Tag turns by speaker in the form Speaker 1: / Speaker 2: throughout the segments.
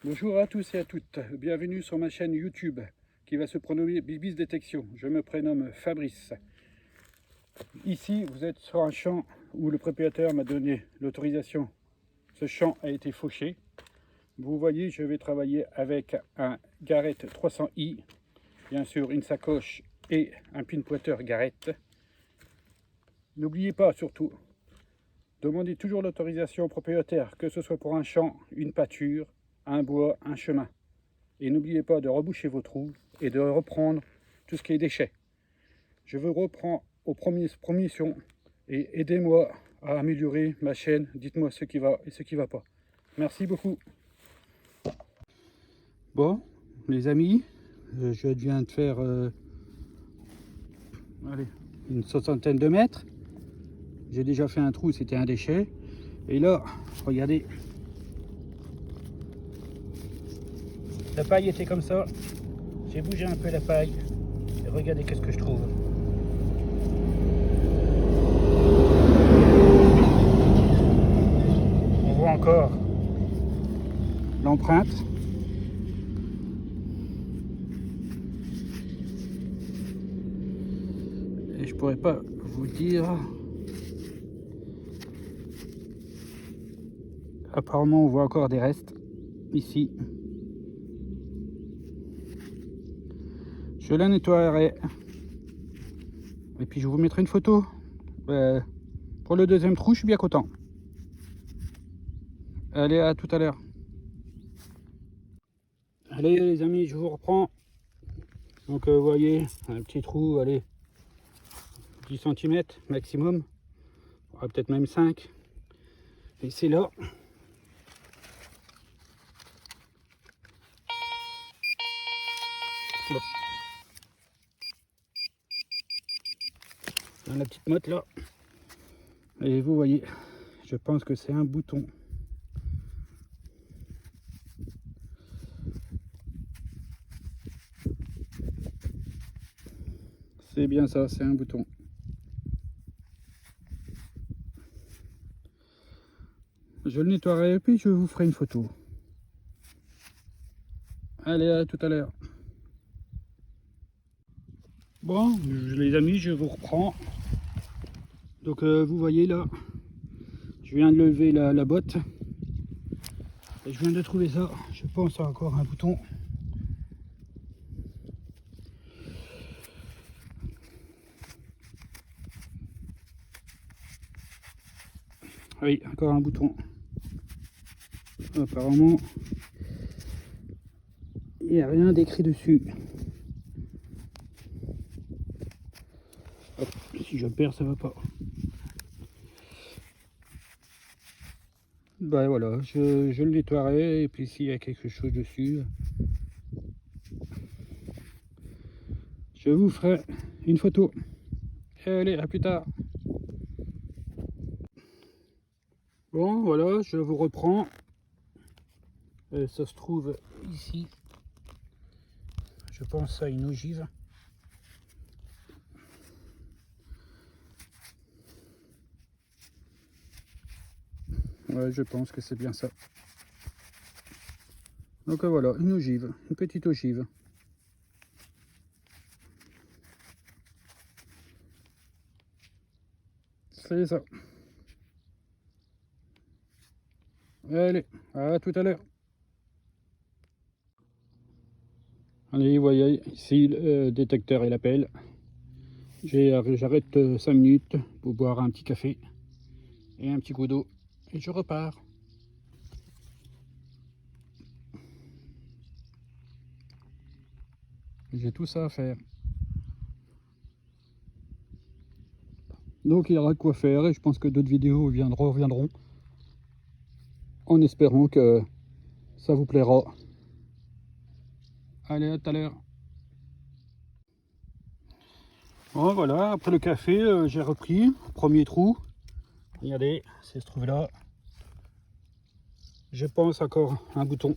Speaker 1: Bonjour à tous et à toutes, bienvenue sur ma chaîne YouTube qui va se prénommer Bibis Détection. Je me prénomme Fabrice. Ici, vous êtes sur un champ où le propriétaire m'a donné l'autorisation. Ce champ a été fauché. Vous voyez, je vais travailler avec un Garrett 300i, bien sûr une sacoche et un pinpointeur Garrett. N'oubliez pas surtout, demandez toujours l'autorisation au propriétaire, que ce soit pour un champ, une pâture, un bois, un chemin. Et n'oubliez pas de reboucher vos trous et de reprendre tout ce qui est déchets. Je vous reprends aux premières promissions et aidez-moi à améliorer ma chaîne. Dites-moi ce qui va et ce qui ne va pas. Merci beaucoup. Bon, les amis, je viens de faire allez, une soixantaine de mètres. J'ai déjà fait un trou, c'était un déchet. Et là, regardez. La paille était comme ça. J'ai bougé un peu la paille. Et regardez qu'est-ce que je trouve. On voit encore l'empreinte. Et je pourrais pas vous dire. Apparemment, on voit encore des restes ici. Je la nettoierai. Et puis je vous mettrai une photo. Pour le deuxième trou, je suis bien content. Allez, à tout à l'heure. Allez les amis, je vous reprends. Donc vous voyez, un petit trou, allez, 10 cm maximum. Peut-être même 5. Et c'est là. Dans la petite motte là. Et vous voyez, je pense que c'est un bouton. C'est bien ça, c'est un bouton. Je le nettoierai et puis je vous ferai une photo. Allez, à tout à l'heure. Bon, les amis, je vous reprends. Donc vous voyez là, je viens de lever la botte. Et je viens de trouver ça. Je pense à encore un bouton. Oui, encore un bouton. Apparemment, il n'y a rien d'écrit dessus. Hop, si je perds, ça va pas. Ben voilà, je le nettoierai et puis s'il y a quelque chose dessus, je vous ferai une photo. Allez, à plus tard. Bon, voilà, je vous reprends. Ça se trouve ici. Je pense à une ogive. Ouais, je pense que c'est bien ça. Donc voilà, une ogive, une petite ogive. C'est ça. Allez, à tout à l'heure. Allez, vous voyez ici le détecteur et l'appel. J'arrête 5 minutes pour boire un petit café et un petit coup d'eau et je repars. J'ai tout ça à faire. Donc il y aura de quoi faire et je pense que d'autres vidéos reviendront en espérant que ça vous plaira. Allez, à tout à l'heure. Bon voilà, après le café, j'ai repris. Premier trou. Regardez, c'est ce trou là. Je pense encore un bouton.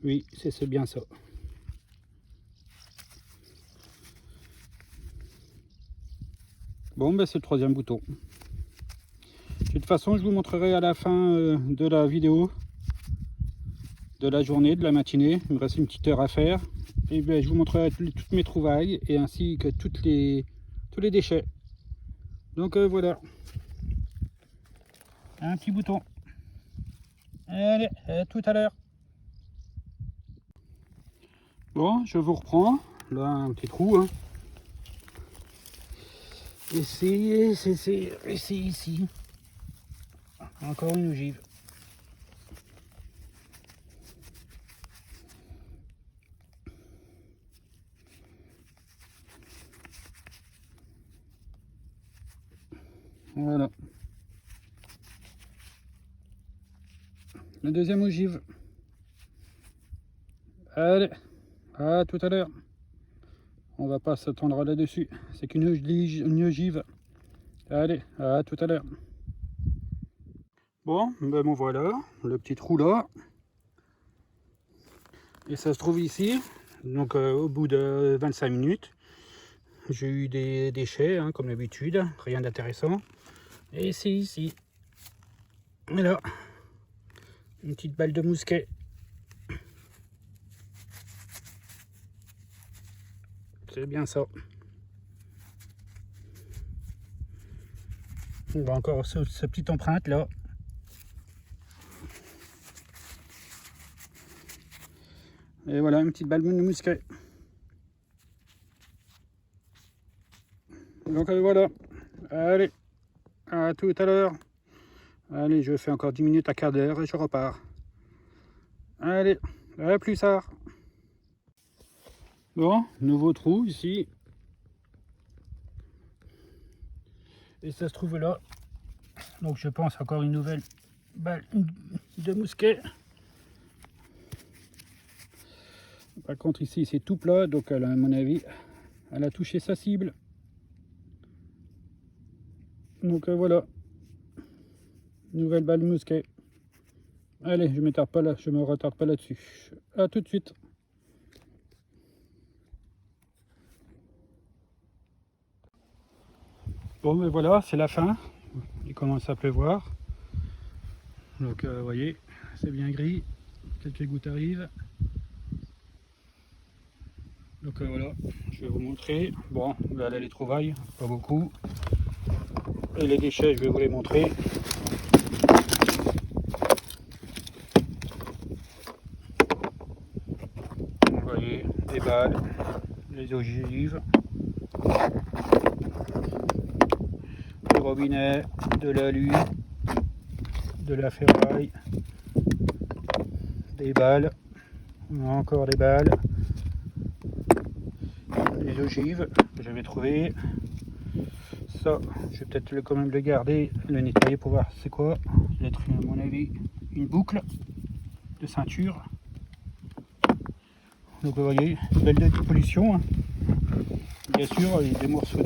Speaker 1: Oui, c'est bien ça. Bon, ben c'est le troisième bouton. De toute façon, je vous montrerai à la fin de la vidéo de la journée, de la matinée. Il me reste une petite heure à faire. Et bien, je vous montrerai toutes mes trouvailles et ainsi que tous les déchets. Donc voilà, un petit bouton. Allez, à tout à l'heure. Bon, je vous reprends. Là, un petit trou. Hein. Et c'est ici. Encore une ogive. Voilà. La deuxième ogive. Allez, à tout à l'heure. On va pas s'attendre là-dessus. C'est qu'une ogive. Allez, à tout à l'heure. Bon, ben bon voilà, le petit trou là. Et ça se trouve ici. Donc au bout de 25 minutes, j'ai eu des déchets, hein, comme d'habitude. Rien d'intéressant. Et c'est ici. Et là, une petite balle de mousquet. C'est bien ça. On va encore cette petite empreinte là. Et voilà, une petite balle de mousquet. Donc voilà. Allez, à tout à l'heure. Allez, je fais encore 10 minutes à quart d'heure et je repars. Allez, à plus tard. Bon, nouveau trou ici. Et ça se trouve là. Donc je pense encore une nouvelle balle de mousquet. Par contre ici c'est tout plat, donc elle, à mon avis, elle a touché sa cible. Donc voilà, nouvelle balle de mousquet. Allez, je me retarde pas là-dessus. À tout de suite. Bon, mais voilà, c'est la fin. Il commence à pleuvoir. Donc, vous voyez, c'est bien gris. Quelques gouttes arrivent. Donc voilà, je vais vous montrer. Bon, là les trouvailles, pas beaucoup. Et les déchets, je vais vous les montrer. Vous voyez, des balles, les ogives, du robinet, de l'alu, de la ferraille, des balles, encore des balles, les ogives que j'avais trouvé. Ça, je vais peut-être quand même le garder, le nettoyer pour voir c'est quoi. Ça va être à mon avis une boucle de ceinture. Donc vous voyez, une belle dépollution. Hein. Bien sûr, il y a des morceaux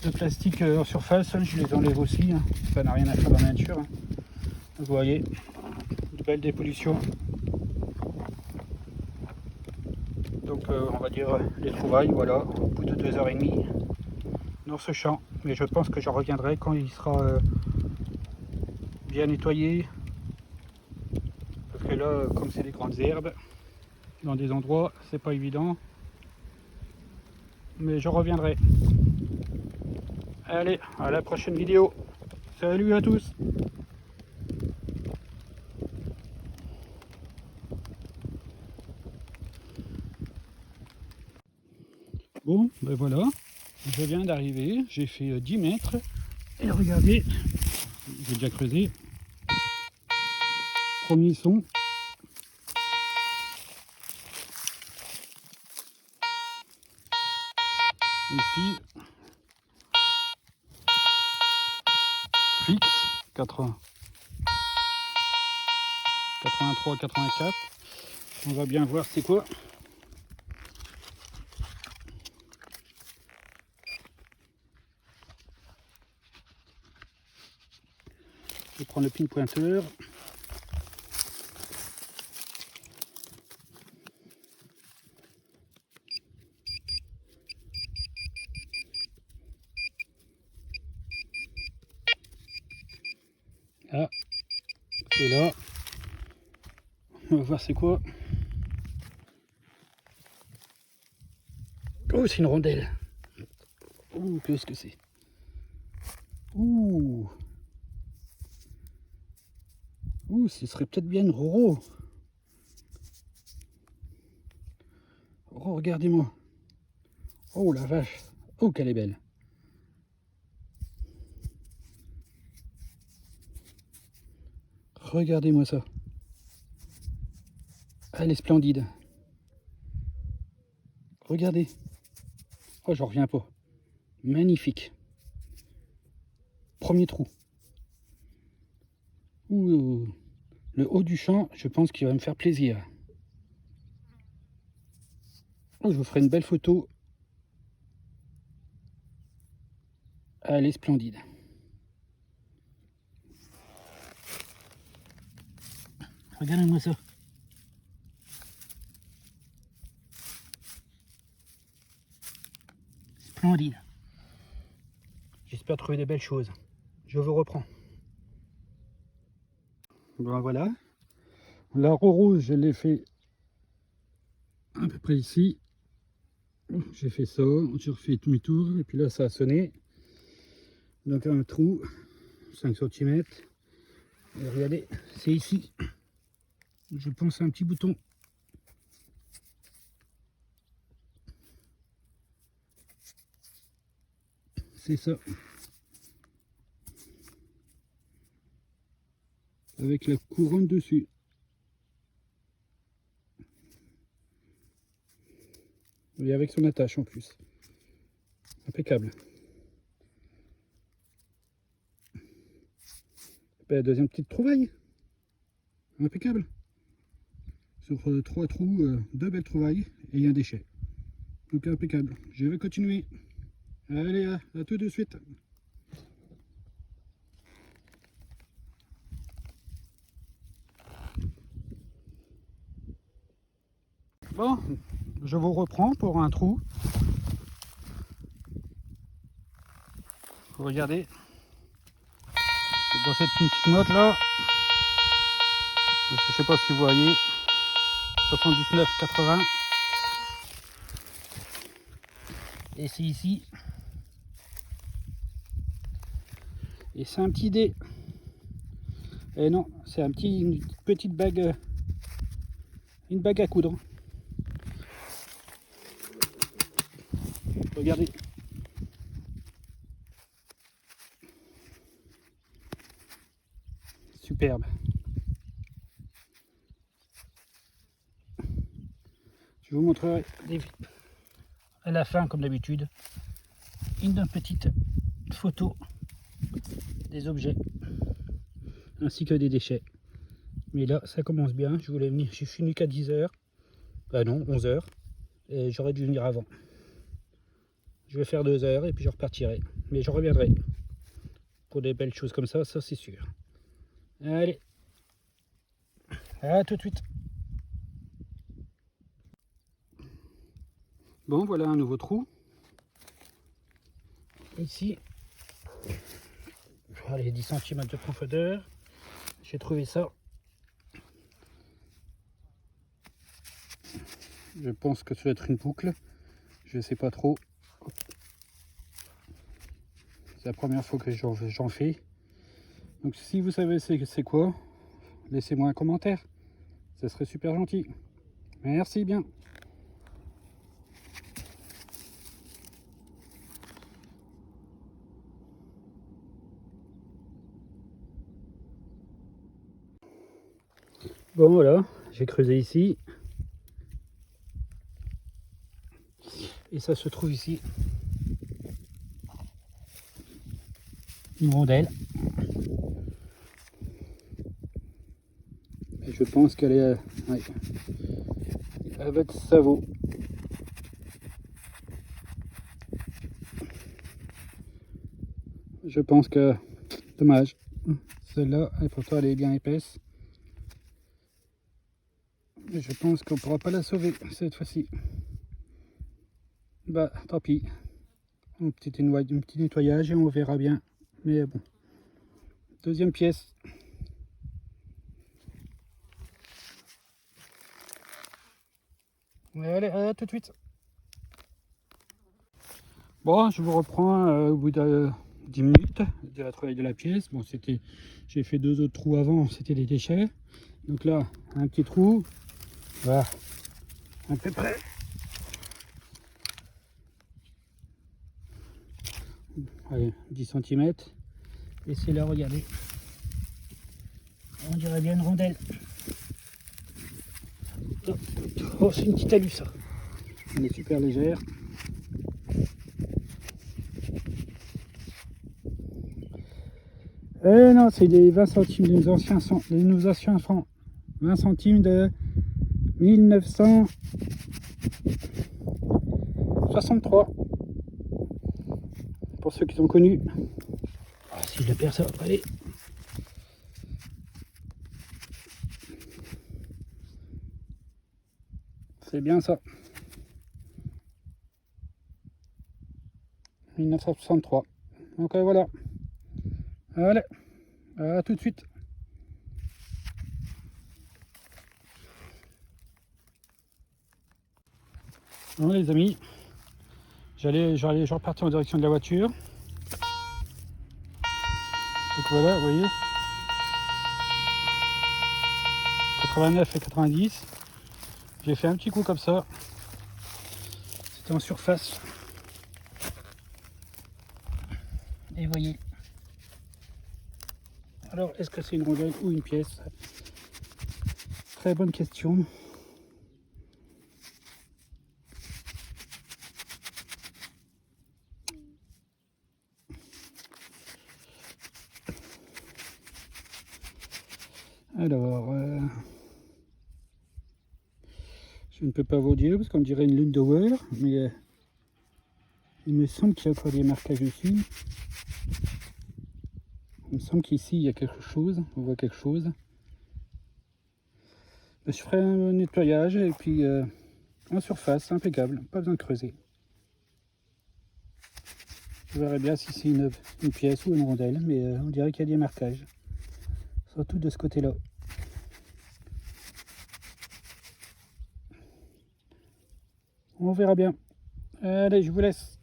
Speaker 1: de plastique en surface, je les enlève aussi. Hein. Ça n'a rien à faire dans la nature. Hein. Donc vous voyez, une belle dépollution. Donc on va dire les trouvailles, voilà, au bout de 2h30 dans ce champ. Mais je pense que j'en reviendrai quand il sera bien nettoyé. Parce que là, comme c'est des grandes herbes, dans des endroits, c'est pas évident. Mais je reviendrai. Allez, à la prochaine vidéo. Salut à tous. Bon, ben voilà, je viens d'arriver, j'ai fait 10 mètres. Et regardez, j'ai déjà creusé. Premier son. Ici, fixe, 80, 83, 84. On va bien voir c'est quoi. Je prends le pin pointeur. Ah, Et là, on va voir c'est quoi. Oh, c'est une rondelle. Ouh, qu'est-ce que c'est? Ouh. Ouh, ce serait peut-être bien une roro. Oh, regardez-moi. Oh la vache. Oh, qu'elle est belle. Regardez-moi ça. Elle est splendide. Regardez. Oh, j'en reviens pas. Magnifique. Premier trou. Ouh. Le haut du champ, je pense qu'il va me faire plaisir. Oh, je vous ferai une belle photo. Elle est splendide. Regardez-moi ça. Splendide. J'espère trouver des belles choses. Je vous reprends. Ben voilà. La rose, je l'ai fait à peu près ici. J'ai fait ça, j'ai refait demi-tour, et puis là ça a sonné. Donc un trou, 5 cm. Et regardez, c'est ici. Je pense à un petit bouton. C'est ça. Avec la couronne dessus. Et avec son attache en plus. Impeccable. Ben, deuxième petite trouvaille. Impeccable. Sur 3 trous, 2 belles trouvailles et un déchet. Donc impeccable. Je vais continuer. Allez, à tout de suite. Bon, je vous reprends pour un trou. Regardez. Dans cette petite note là. Je ne sais pas si vous voyez. 79,80. Et c'est ici. Et c'est un petit dé. Et non, c'est une petite bague. Une bague à coudre. Regardez. Superbe. Je vous montrerai à la fin, comme d'habitude, une petite photo des objets ainsi que des déchets. Mais là, ça commence bien. Je voulais venir, je suis venu qu'à 10h. Bah non, 11h. Et j'aurais dû venir avant. Je vais faire 2 heures et puis je repartirai. Mais je reviendrai pour des belles choses comme ça c'est sûr. Allez, à tout de suite. Bon, voilà un nouveau trou. Ici, allez, 10 cm de profondeur. J'ai trouvé ça. Je pense que ça doit être une boucle. Je ne sais pas trop. C'est la première fois que j'en fais. Donc si vous savez c'est quoi, laissez-moi un commentaire. Ça serait super gentil. Merci bien. Bon voilà, j'ai creusé ici. Et ça se trouve ici. Une rondelle. Et je pense qu'elle est... ouais, elle va être savon. Je pense que... Dommage. Celle-là, pourtant elle est bien épaisse. Et je pense qu'on ne pourra pas la sauver cette fois-ci. Bah tant pis. Un petit nettoyage et on verra bien. Mais bon. Deuxième pièce. Allez, à tout de suite. Bon, je vous reprends au bout de 10 minutes de la travail de la pièce. Bon, j'ai fait 2 autres trous avant, c'était des déchets. Donc là, un petit trou, voilà, à peu près. Allez, 10 cm. Et c'est là, regardez. On dirait bien une rondelle. Oh, c'est une petite alu ça. Elle est super légère. Eh non, c'est des 20 centimes de nos anciens francs. 20 centimes de 1963. Pour ceux qui sont connus. Ah, si je le perds ça, allez. C'est bien ça. 1963. Donc voilà. Allez, à tout de suite. Bon les amis, je repartais en direction de la voiture. Donc voilà, vous voyez. 89 et 90. J'ai fait un petit coup comme ça. C'était en surface. Et voyez. Alors, est-ce que c'est une rondelle ou une pièce? Très bonne question. Alors, je ne peux pas vous dire parce qu'on dirait une lune de Weir, mais il me semble qu'il y a encore des marquages dessus. Il me semble qu'ici il y a quelque chose, on voit quelque chose. Je ferai un nettoyage et puis en surface, impeccable, pas besoin de creuser. Je verrai bien si c'est une pièce ou une rondelle, mais on dirait qu'il y a des marquages, surtout de ce côté-là. On verra bien. Allez, je vous laisse.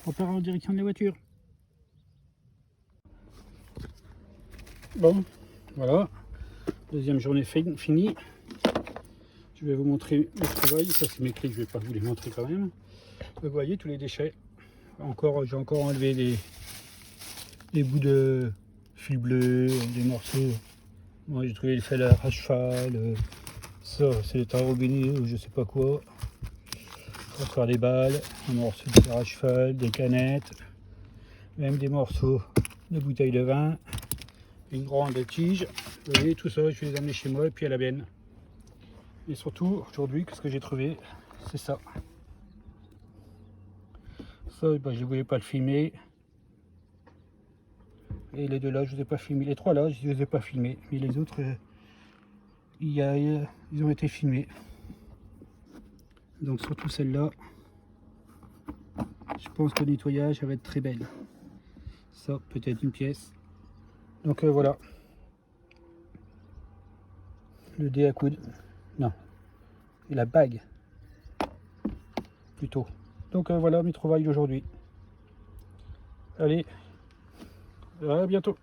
Speaker 1: On part en direction de la voiture. Bon, voilà. Deuxième journée finie. Je vais vous montrer le travail. Ça, c'est mes clés, je ne vais pas vous les montrer quand même. Vous voyez tous les déchets. J'ai encore enlevé les bouts de fil bleu, des morceaux. Moi, j'ai trouvé le fil à cheval. Ça, c'est des tarobinés ou je sais pas quoi. Encore des balles, un morceau de fer à cheval, des canettes, même des morceaux de bouteilles de vin, une grande tige. Vous voyez, tout ça, je vais les amener chez moi et puis à la benne. Et surtout, aujourd'hui, ce que j'ai trouvé, c'est ça. Ça, je ne voulais pas le filmer. Et les deux là, je ne vous ai pas filmé. Les trois là, je ne les ai pas filmés. Mais les autres, ils ont été filmés. Donc surtout celle-là, je pense que le nettoyage va être très belle. Ça, peut-être une pièce. Donc voilà. Le dé à coude. Non. Et la bague. Plutôt. Donc voilà mes trouvailles d'aujourd'hui. Allez, à bientôt.